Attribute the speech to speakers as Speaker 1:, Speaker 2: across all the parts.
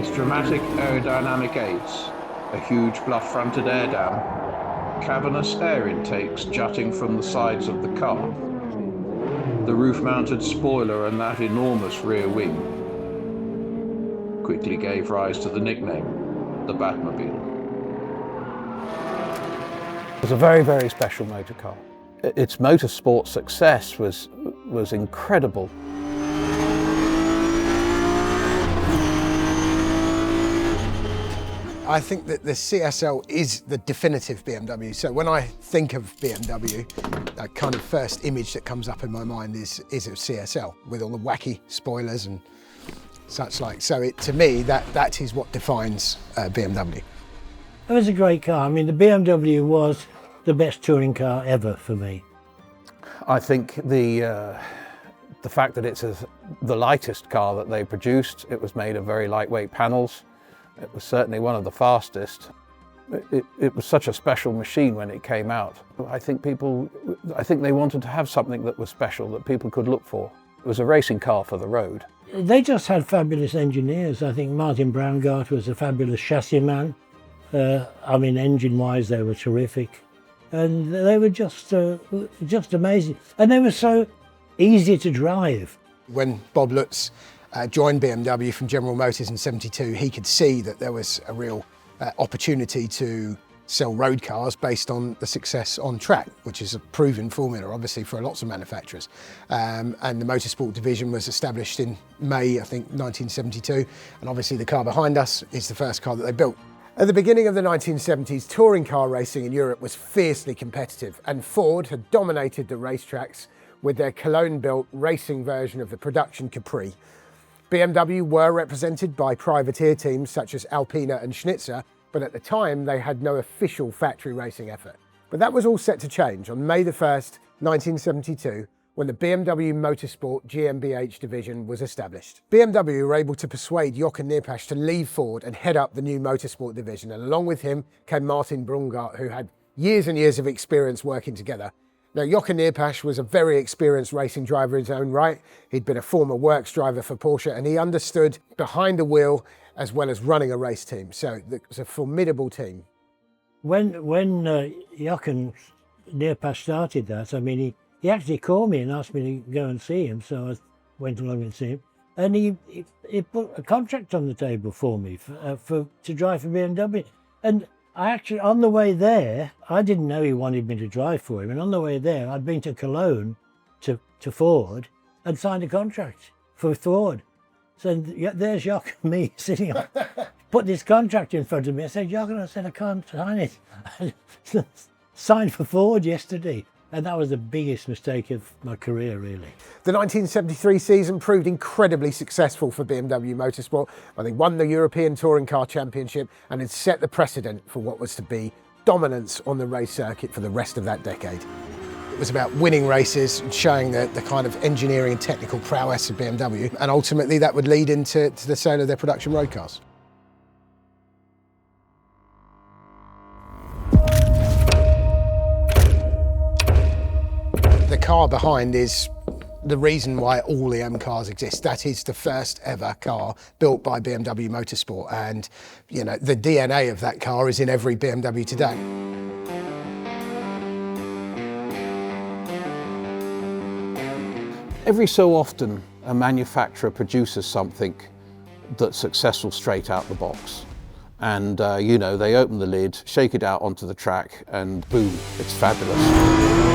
Speaker 1: With dramatic aerodynamic aids, a huge bluff-fronted air dam, cavernous air intakes jutting from the sides of the car, the roof-mounted spoiler and that enormous rear wing quickly gave rise to the nickname, the Batmobile.
Speaker 2: It was a very, very special motor car. Its motorsport success was incredible.
Speaker 3: I think that the CSL is the definitive BMW. So when I think of BMW, the kind of first image that comes up in my mind is of CSL with all the wacky spoilers and such like. So to me, that is what defines BMW.
Speaker 4: It was a great car. I mean, the BMW was the best touring car ever for me.
Speaker 2: I think the fact that it's the lightest car that they produced, it was made of very lightweight panels. It was certainly one of the fastest. It was such a special machine when it came out. I think they wanted to have something that was special that people could look for. It was a racing car for the road.
Speaker 4: They just had fabulous engineers. I think Martin Braungart was a fabulous chassis man. I mean, engine-wise, they were terrific. And they were just amazing. And they were so easy to drive.
Speaker 3: When Bob Lutz joined BMW from General Motors in '72, he could see that there was a real opportunity to sell road cars based on the success on track, which is a proven formula, obviously, for lots of manufacturers. And the Motorsport division was established in May, I think, 1972. And obviously the car behind us is the first car that they built. At the beginning of the 1970s, touring car racing in Europe was fiercely competitive, and Ford had dominated the racetracks with their Cologne-built racing version of the production Capri. BMW were represented by privateer teams such as Alpina and Schnitzer, but at the time they had no official factory racing effort. But that was all set to change on May the 1st, 1972, when the BMW Motorsport GmbH division was established. BMW were able to persuade Jochen Neerpasch to leave Ford and head up the new Motorsport division, and along with him came Martin Braungart, who had years and years of experience working together. Now, Jochen Neerpasch was a very experienced racing driver in his own right. He'd been a former works driver for Porsche, and he understood behind the wheel as well as running a race team. So it was a formidable team.
Speaker 4: When Jochen Neerpasch started that, I mean, he actually called me and asked me to go and see him, so I went along and see him. And he put a contract on the table for me to drive for BMW. And I actually, on the way there, I didn't know he wanted me to drive for him. And on the way there, I'd been to Cologne to Ford and signed a contract for Ford. So there's Jochen and me sitting on, put this contract in front of me. I said, Jochen, I can't sign it. I signed for Ford yesterday. And that was the biggest mistake of my career, really.
Speaker 3: The 1973 season proved incredibly successful for BMW Motorsport. They won the European Touring Car Championship and had set the precedent for what was to be dominance on the race circuit for the rest of that decade. It was about winning races and showing the kind of engineering and technical prowess of BMW, and ultimately that would lead into the sale of their production road cars. The car behind is the reason why all the M cars exist. That is the first ever car built by BMW Motorsport, and you know, the DNA of that car is in every BMW today.
Speaker 2: Every so often a manufacturer produces something that's successful straight out the box. And you know, they open the lid, shake it out onto the track, and boom, it's fabulous.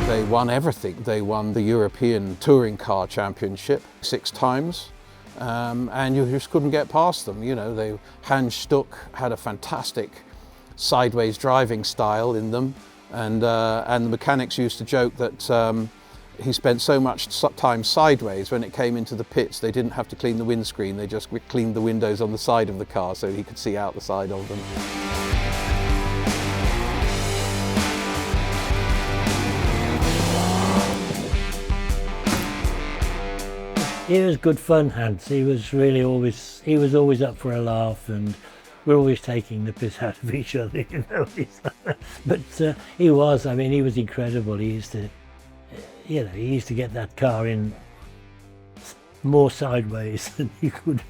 Speaker 2: They won everything. They won the European Touring Car Championship 6 times, and you just couldn't get past them. You know, Hans Stuck had a fantastic sideways driving style in them, and the mechanics used to joke that he spent so much time sideways. When it came into the pits, they didn't have to clean the windscreen, they just cleaned the windows on the side of the car so he could see out the side of them.
Speaker 4: He was good fun, Hans. He was always up for a laugh, and we're always taking the piss out of each other, you know. But he was incredible. He used to get that car in more sideways than you could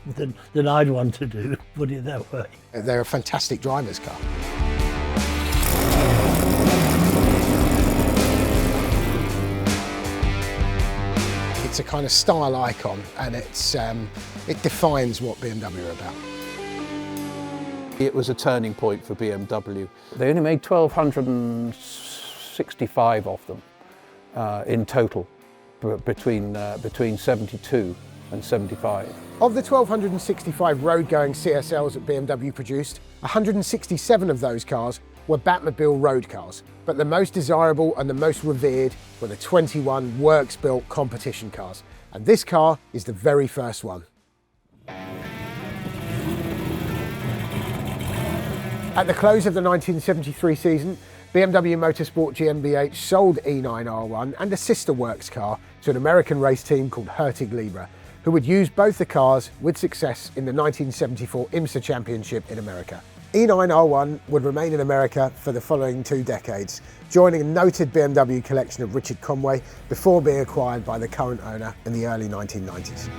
Speaker 4: than I'd want to do, put it that way.
Speaker 3: They're a fantastic driver's car. It's a kind of style icon, and it defines what BMW are about.
Speaker 2: It was a turning point for BMW. They only made 1,265 of them in total between 72 and 75.
Speaker 3: Of the 1,265 road-going CSLs that BMW produced, 167 of those cars were Batmobile road cars, but the most desirable and the most revered were the 21 works-built competition cars, and this car is the very first one. At the close of the 1973 season, BMW Motorsport GmbH sold E9R1 and a sister works car to an American race team called Hertig Libre, who would use both the cars with success in the 1974 IMSA Championship in America. E9R1 would remain in America for the following 2 decades, joining a noted BMW collection of Richard Conway before being acquired by the current owner in the early 1990s.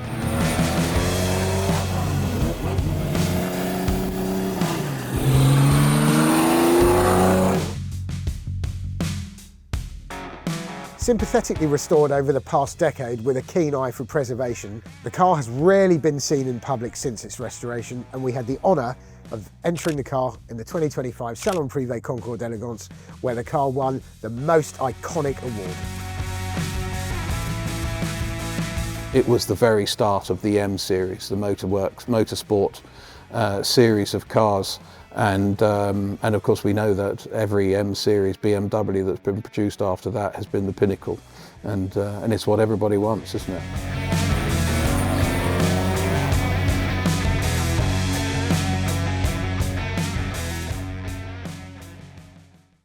Speaker 3: Sympathetically restored over the past decade with a keen eye for preservation, the car has rarely been seen in public since its restoration, and we had the honour of entering the car in the 2025 Salon Prive Concours d'Elegance, where the car won the most iconic award.
Speaker 2: It was the very start of the M series, the Motorsport series of cars. And of course we know that every M series BMW that's been produced after that has been the pinnacle, and it's what everybody wants, isn't it?